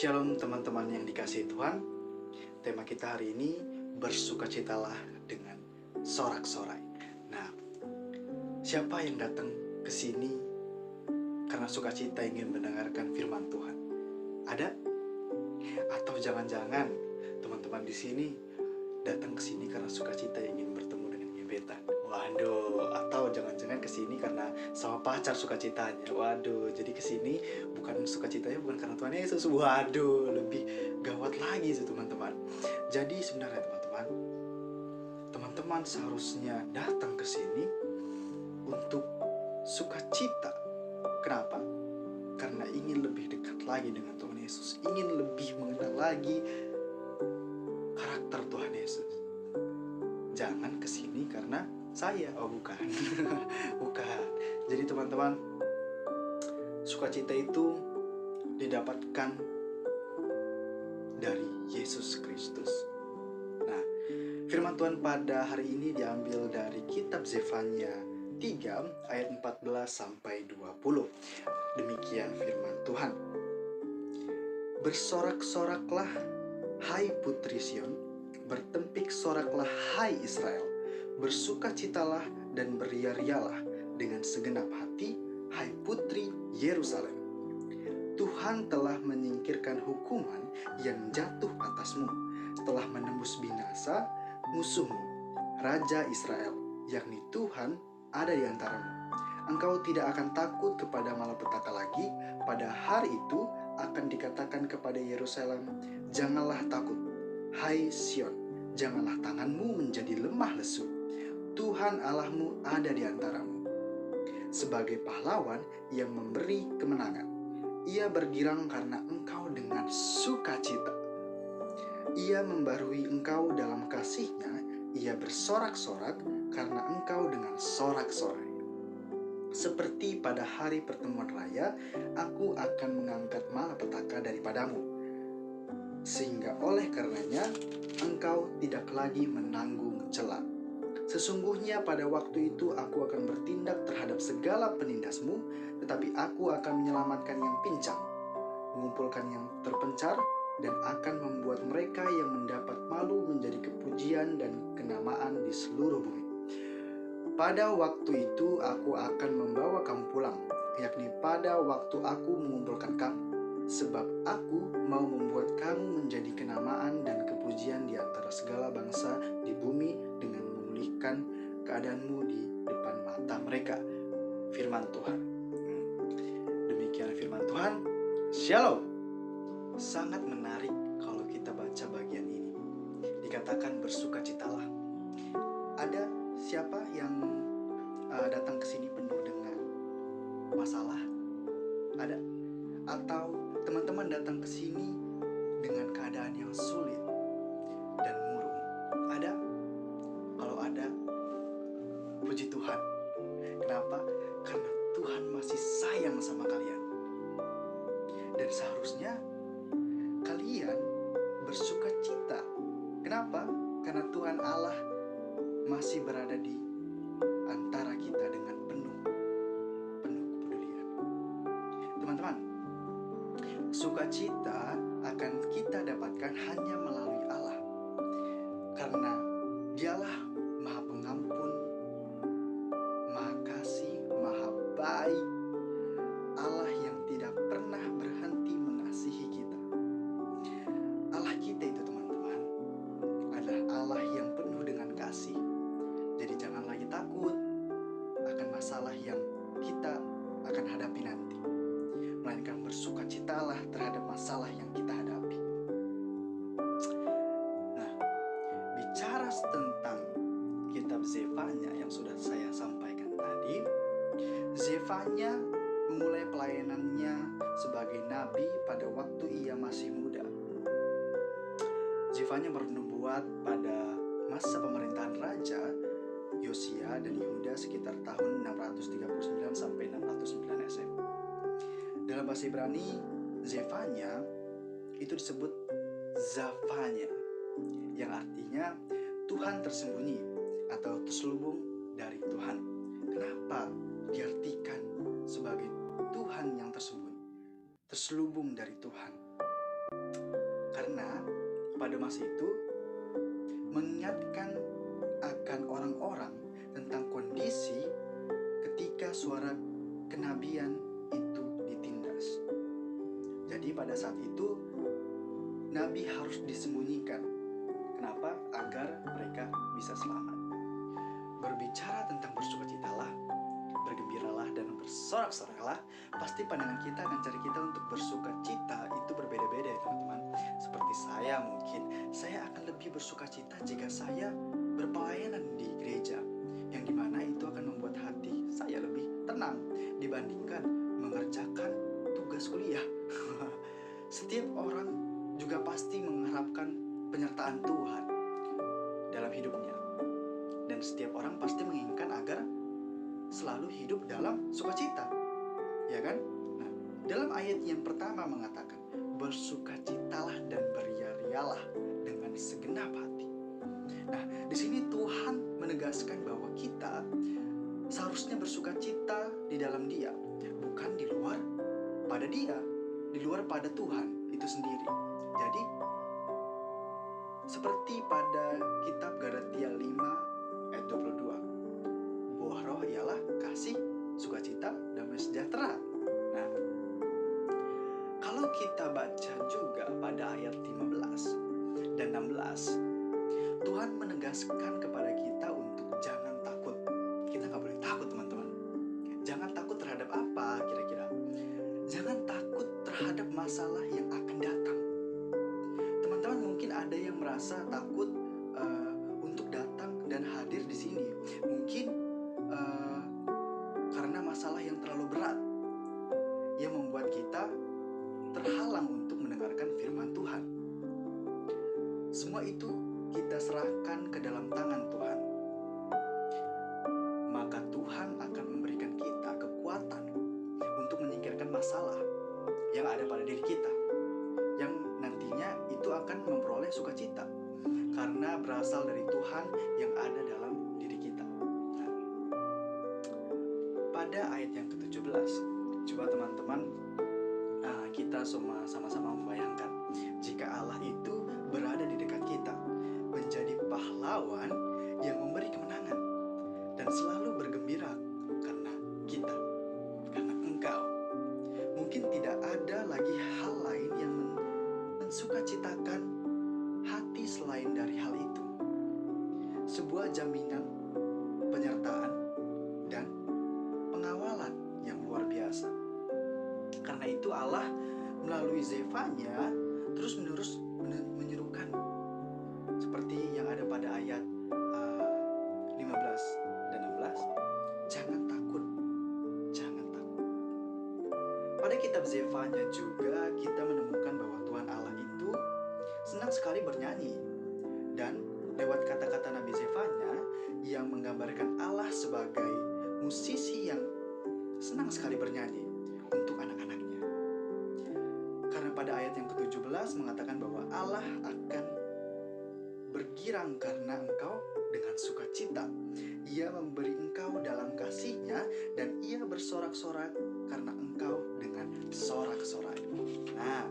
Shalom teman-teman yang dikasihi Tuhan. Tema kita hari ini, bersukacitalah dengan sorak-sorai. Nah, siapa yang datang ke sini karena sukacita ingin mendengarkan firman Tuhan? Ada? Atau jangan-jangan teman-teman di sini datang ke sini karena sukacita ingin bertemu dengan gebetan? Waduh, atau jangan-jangan ke sini karena sama pacar sukacitanya. Waduh, jadi ke sini bukan sukacitanya bukan karena Tuhan Yesus. Waduh, lebih gawat lagi itu teman-teman. Jadi sebenarnya teman-teman seharusnya datang ke sini untuk sukacita. Kenapa? Karena ingin lebih dekat lagi dengan Tuhan Yesus, ingin lebih mengenal lagi karakter Tuhan Yesus. Jangan ke sini karena saya, bukan. Bukan. Jadi teman-teman, sukacita itu didapatkan dari Yesus Kristus. Nah, firman Tuhan pada hari ini diambil dari kitab Zefanya 3 ayat 14 sampai 20. Demikian firman Tuhan. Bersorak-soraklah hai putri Sion, bertempik soraklah hai Israel, bersukacitalah dan beria-rialah dengan segenap hati hai putri Yerusalem. Tuhan telah menyingkirkan hukuman yang jatuh atasmu, telah menembus binasa musuhmu, Raja Israel, yakni Tuhan ada di antaramu. Engkau tidak akan takut kepada malapetaka lagi. Pada hari itu akan dikatakan kepada Yerusalem, janganlah takut, hai Sion, janganlah tanganmu menjadi lemah lesu. Tuhan Allahmu ada di antaramu. Sebagai pahlawan yang memberi kemenangan, Ia bergirang karena engkau dengan sukacita. Ia membarui engkau dalam kasih-Nya. Ia bersorak-sorak karena engkau dengan sorak-sorai. Seperti pada hari pertemuan raya, aku akan mengangkat malapetaka daripadamu, sehingga oleh karenanya engkau tidak lagi menanggung cela. Sesungguhnya pada waktu itu aku akan bertindak terhadap segala penindasmu, tetapi aku akan menyelamatkan yang pincang, mengumpulkan yang terpencar, dan akan membuat mereka yang mendapat malu menjadi kepujian dan kenamaan di seluruh bumi. Pada waktu itu aku akan membawa kamu pulang, yakni pada waktu aku mengumpulkan kamu, sebab aku mau membuat kamu menjadi kenamaan dan kepujian di antara segala bangsa di bumi dengan memulihkan keadaanmu di depan mata mereka. Firman Tuhan. Demikian firman Tuhan. Shalom. Sangat menarik kalau kita baca bagian ini. Dikatakan bersukacitalah. Ada siapa yang datang ke sini penuh dengan masalah? Ada? Atau teman-teman datang ke sini dengan keadaan yang sulit dan murung? Ada? Kalau ada, puji Tuhan. Kenapa? Karena Tuhan masih sayang sama kalian. Dan seharusnya kalian bersukacita. Kenapa? Karena Tuhan Allah masih berada di antara kita dengan penuh kepedulian. Teman-teman, sukacita akan kita dapatkan hanya melalui Allah. Karena Dialah Maha Pengampun, Maha Kasih, Maha Baik, Allah yang tidak pernah berhenti mengasihi kita. Allah kita itu teman-teman adalah Allah yang penuh dengan kasih. Jadi jangan lagi takut akan masalah yang kita akan hadapi nanti, melainkan bersukacitalah terhadap masalah yang kita hadapi. Nah, bicara tentang kitab Zefanya yang sudah saya sampaikan tadi, Zefanya memulai pelayanannya sebagai nabi pada waktu ia masih muda. Zefanya bernubuat pada masa pemerintahan Raja Yosia dan Yehuda sekitar tahun 639 sampai 609 SM. Dalam bahasa Ibrani, Zefanya itu disebut Zafanya, yang artinya Tuhan tersembunyi atau terselubung dari Tuhan. Kenapa diartikan sebagai Tuhan yang tersembunyi, terselubung dari Tuhan? pada masa itu mengingatkan akan orang-orang tentang kondisi ketika suara kenabian itu ditindas. Jadi pada saat itu nabi harus disembunyikan. Kenapa? Agar mereka bisa selamat. Berbicara tentang bersukacitalah, bergembiralah, dan bersorak-soraklah, pasti pandangan kita akan cari kita untuk bersukacita itu berbeda-beda ya teman-teman. Seperti saya mungkin, saya akan lebih bersukacita jika saya berpelayanan di gereja, yang dimana itu akan membuat hati saya lebih tenang dibandingkan mengerjakan tugas kuliah. Setiap orang juga pasti mengharapkan penyertaan Tuhan dalam hidupnya. Dan setiap orang pasti menginginkan agar selalu hidup dalam sukacita, ya kan? Nah, dalam ayat yang pertama mengatakan, bersukacitalah dan beria-rialah dengan segenap hati. Nah, di sini Tuhan menegaskan bahwa kita seharusnya bersukacita di dalam Dia, bukan di luar pada Dia, di luar pada Tuhan itu sendiri. Jadi, seperti pada kitab Galatia 5 ayat 22, buah roh ialah kasih, sukacita, damai sejahtera. Nah, kalau kita baca juga pada ayat 15 dan 16, Tuhan menegaskan kepada kita untuk jangan takut. Kita nggak boleh takut teman-teman. Jangan takut terhadap apa kira-kira? Jangan takut terhadap masalah yang akan datang. Teman-teman mungkin ada yang merasa takut untuk datang dan hadir di sini. Mungkin karena masalah yang terlalu berat yang membuat kita terhalang untuk mendengarkan firman Tuhan. Semua itu kita serahkan ke dalam tangan Tuhan. Maka Tuhan akan memberikan kita kekuatan untuk menyingkirkan masalah yang ada pada diri kita, yang nantinya itu akan memperoleh sukacita karena berasal dari Tuhan yang ada dalam diri kita. Nah, pada ayat yang ke-17, coba teman-teman kita semua sama-sama membayangkan jika Allah itu berada di dekat kita, menjadi pahlawan yang memberi kemenangan dan selalu bergembira karena kita, karena engkau. Mungkin tidak ada lagi hal lain yang mensukacitakan hati selain dari hal itu. Sebuah jaminan, penyertaan, dan pengawalan yang luar biasa. Karena itu Allah melalui Zefanya terus-menerus menyerukan seperti yang ada pada ayat 15 dan 16, jangan takut, jangan takut. Pada kitab Zefanya juga kita menemukan bahwa Tuhan Allah itu senang sekali bernyanyi, dan lewat kata-kata Nabi Zefanya yang menggambarkan Allah sebagai musisi yang senang sekali bernyanyi untuk anak-anaknya. Karena pada ayat yang ke-17 mengatakan bahwa Allah akan bergirang karena engkau dengan sukacita. Ia memberi engkau dalam kasih-Nya, dan Ia bersorak-sorak karena engkau dengan sorak-sorai. Nah,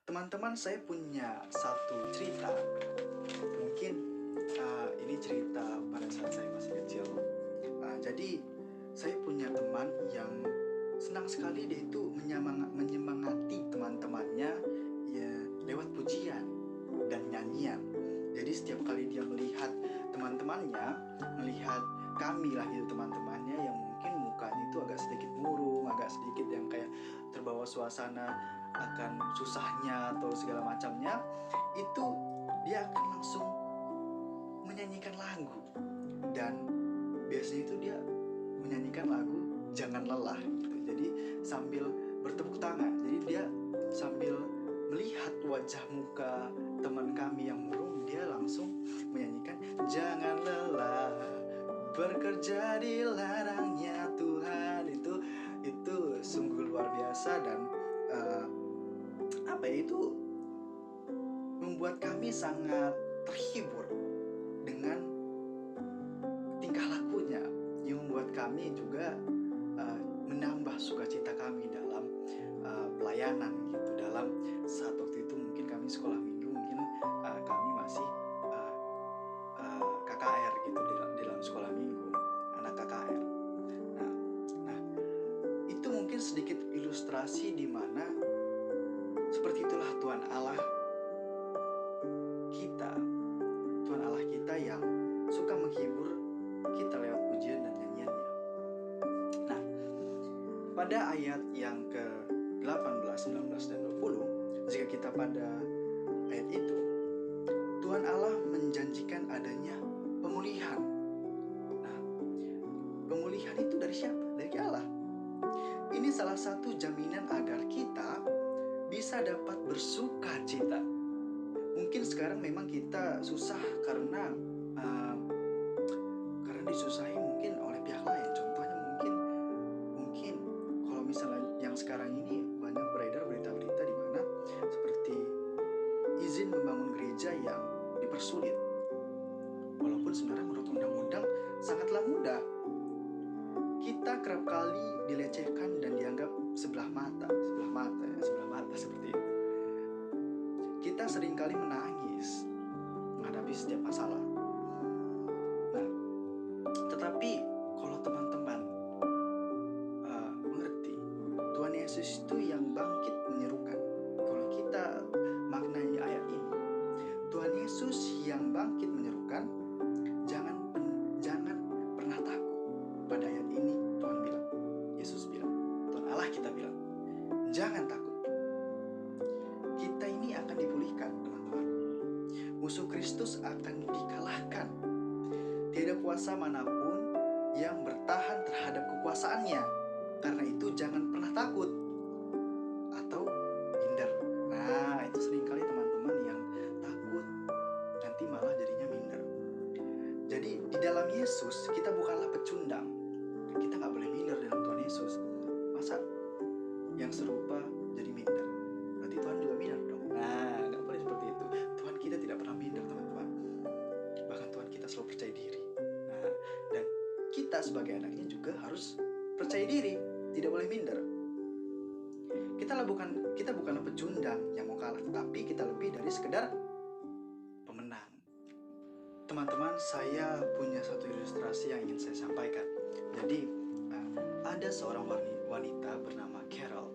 teman-teman, saya punya satu cerita. Mungkin ini cerita pada saat saya masih kecil. Jadi saya punya teman yang senang sekali dia itu menyemangati teman-temannya ya lewat pujian dan nyanyian. Jadi setiap kali dia melihat teman-temannya, melihat kami lah itu teman-temannya yang mungkin mukanya itu agak sedikit murung, agak sedikit yang kayak terbawa suasana akan susahnya atau segala macamnya, itu dia akan langsung menyanyikan lagu. Dan biasanya itu dia menyanyikan lagu Jangan Lelah gitu. Jadi sambil bertepuk tangan. Jadi dia sambil melihat wajah muka teman kami yang murung, dia langsung menyanyikan Jangan lelah bekerja di ladangnya Tuhan. Itu sungguh luar biasa, dan itu membuat kami sangat terhibur dengan tingkah lakunya, yang membuat kami juga menambah sukacita kami dalam pelayanan gitu. Dalam saat waktu itu mungkin kami sekolah minggu, mungkin kami masih KKR gitu di dalam sekolah minggu, anak KKR. Nah, itu mungkin sedikit ilustrasi di mana seperti itulah Tuhan Allah kita yang suka menghibur kita lewat pujian dan nyanyiannya. Nah, pada ayat yang ke-18, 19, dan 20, jika kita pada ayat itu, Tuhan Allah menjanjikan adanya pemulihan. Nah, pemulihan itu dari siapa? Dari Allah. Ini salah satu jaminan agar kita bisa dapat bersuka cita. Mungkin sekarang memang kita susah karena disusahi mungkin oleh pihak lain. Contohnya mungkin kalau misalnya yang sekarang ini banyak beredar berita-berita di mana seperti izin membangun gereja yang dipersulit. Walaupun sebenarnya menurut undang-undang sangatlah mudah. Kita kerap kali dilecehkan dan dianggap sebelah mata seperti itu. Kita seringkali menangis menghadapi setiap masalah. Nah, tetapi kalau teman-teman mengerti, Tuhan Yesus itu yang bangkit menyerukan. Kalau kita maknai ayat ini, Tuhan Yesus yang bangkit menyerukan, jangan pernah takut. Pada ayat ini Tuhan bilang, Yesus bilang, Tuhan Allah kita bilang, jangan takut. Kita ini akan dipulihkan, teman-teman. Musuh Kristus akan dikalahkan. Tidak kuasa manapun yang bertahan terhadap kekuasaannya. Karena itu jangan pernah takut atau minder. Nah, itu seringkali teman-teman yang takut nanti malah jadinya minder. Jadi di dalam Yesus kita bukanlah pecundang. Kita gak boleh minder dalam Tuhan Yesus. Masa yang serupa jadi minder? Berarti Tuhan juga minder dong. Nah, gak boleh seperti itu. Tuhan kita tidak pernah minder, teman-teman. Bahkan Tuhan kita selalu percaya diri. Nah, dan kita sebagai anaknya juga harus percaya diri, tidak boleh minder. Kita bukanlah pecundang yang mau kalah, tapi kita lebih dari sekedar pemenang. Teman-teman, saya punya satu ilustrasi yang ingin saya sampaikan. Jadi, ada seorang wanita bernama Carol.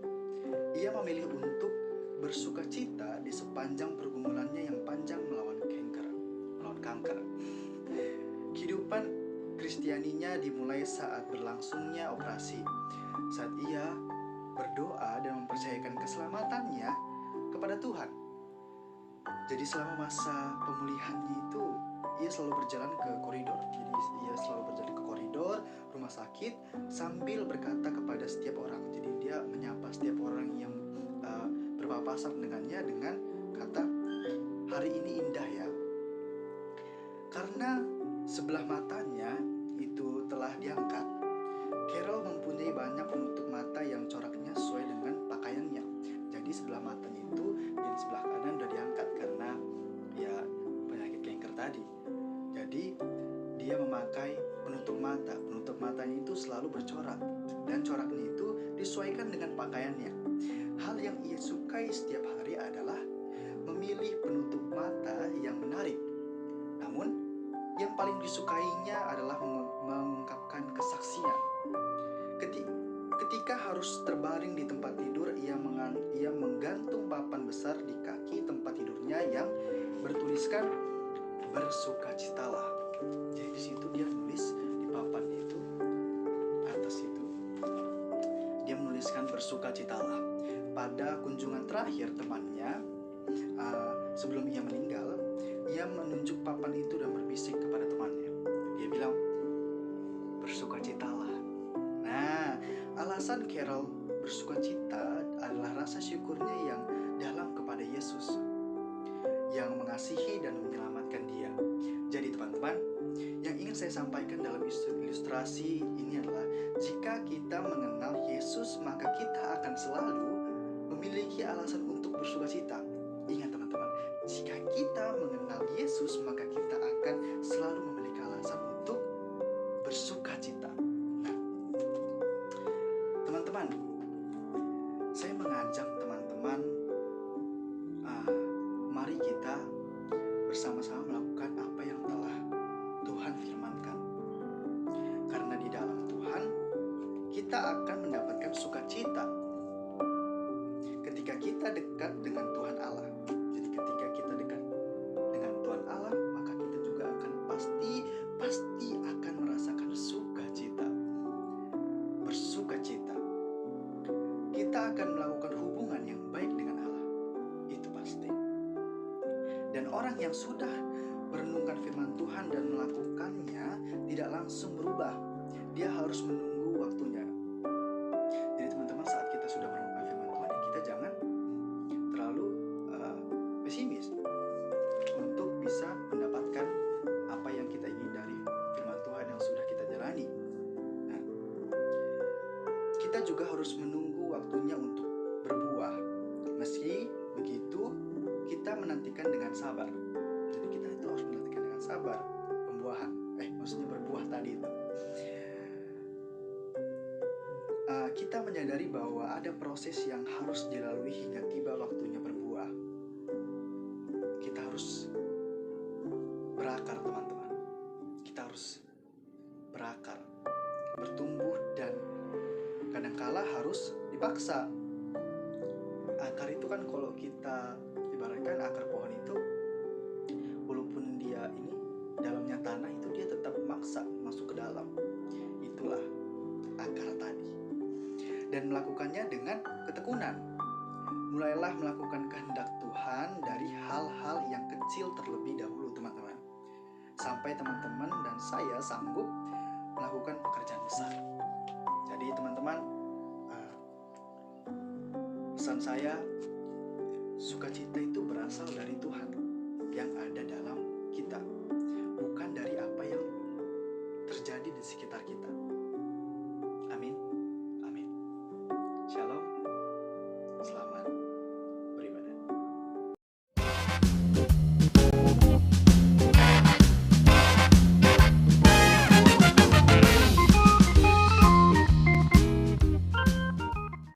Ia memilih untuk bersuka cita di sepanjang pergumulannya yang panjang melawan kanker. Kehidupan Kristianinya dimulai saat berlangsungnya operasi. Saat ia berdoa dan mempercayakan keselamatannya kepada Tuhan. Jadi selama masa pemulihannya itu, ia selalu berjalan ke koridor. Jadi ia selalu berjalan ke koridor rumah sakit sambil berkata kepada setiap orang. Jadi dia menyapa setiap orang yang berpapasan dengannya dengan kata, hari ini indah ya. Karena sebelah matanya itu telah diangkat, Carol mempunyai banyak penutup mata yang coraknya sesuai dengan pakaiannya. Jadi sebelah matanya itu yang sebelah kanan udah diangkat karena ya penyakit kanker tadi. Jadi dia memakai penutup mata. Penutup matanya itu selalu bercorak dan coraknya itu disesuaikan dengan pakaiannya. Hal yang ia sukai setiap hari adalah memilih penutup mata yang menarik. Namun yang paling disukainya adalah mengungkapkan kesaksian. Ketika harus terbaring di tempat tidur, ia menggantung papan besar di kaki tempat tidurnya yang bertuliskan bersukacitalah. Jadi di situ dia nulis di papannya itu, atas itu dia menuliskan bersukacitalah. Pada kunjungan terakhir temannya sebelum ia meninggal, ia menunjuk papan itu dan berbisik kepada temannya. Dia bilang, bersukacitalah. Nah, alasan Carol bersukacita adalah rasa syukurnya yang dalam kepada Yesus yang mengasihi dan menyelamatkan dia. Jadi teman-teman, yang ingin saya sampaikan dalam ilustrasi ini adalah jika kita mengenal Yesus, maka kita akan selalu memiliki alasan untuk bersukacita. Ingat teman-teman, jika kita mengenal Yesus, maka kita akan selalu memiliki alasan untuk bersukacita. Nah, Teman-teman, saya mengajak teman-teman, mari kita bersama-sama melakukan apa yang telah Tuhan firmankan. Karena di dalam Tuhan kita akan mendapatkan sukacita ketika kita dekat dengan Tuhan Allah. Jadi ketika kita dekat dengan Tuhan Allah, maka kita juga akan pasti akan merasakan sukacita. Bersukacita. Kita akan melakukan hubungan yang baik dengan Allah. Itu pasti. Dan orang yang sudah merenungkan firman Tuhan dan melakukannya tidak langsung berubah. Dia harus menunggu waktunya. Jadi teman-teman, saat kita sudah merenungkan firman Tuhan, kita jangan terlalu pesimis untuk bisa mendapatkan apa yang kita ingin dari firman Tuhan yang sudah kita jalani. Nah, kita juga harus menunggu waktunya untuk berbuah. Meski begitu, kita menantikan dengan sabar. Jadi kita itu harus menantikan dengan sabar pembuahan. Maksudnya berbuah tadi itu. Kita menyadari bahwa ada proses yang harus dilalui hingga tiba waktunya berbuah. Kita harus berakar, teman-teman. Kita harus berakar, bertumbuh, dan kadangkala harus dipaksa. Akar itu kan, kalau kita ibaratkan akar pohon itu, walaupun dia ini dalamnya tanah, itu dia tetap memaksa masuk ke dalam. Itulah akar tadi. Dan melakukannya dengan ketekunan. Mulailah melakukan kehendak Tuhan dari hal-hal yang kecil terlebih dahulu, teman-teman. Sampai teman-teman dan saya sanggup melakukan pekerjaan besar. Jadi teman-teman, pesan saya, sukacita itu berasal dari Tuhan yang ada dalam kita, bukan dari apa yang terjadi di sekitar kita.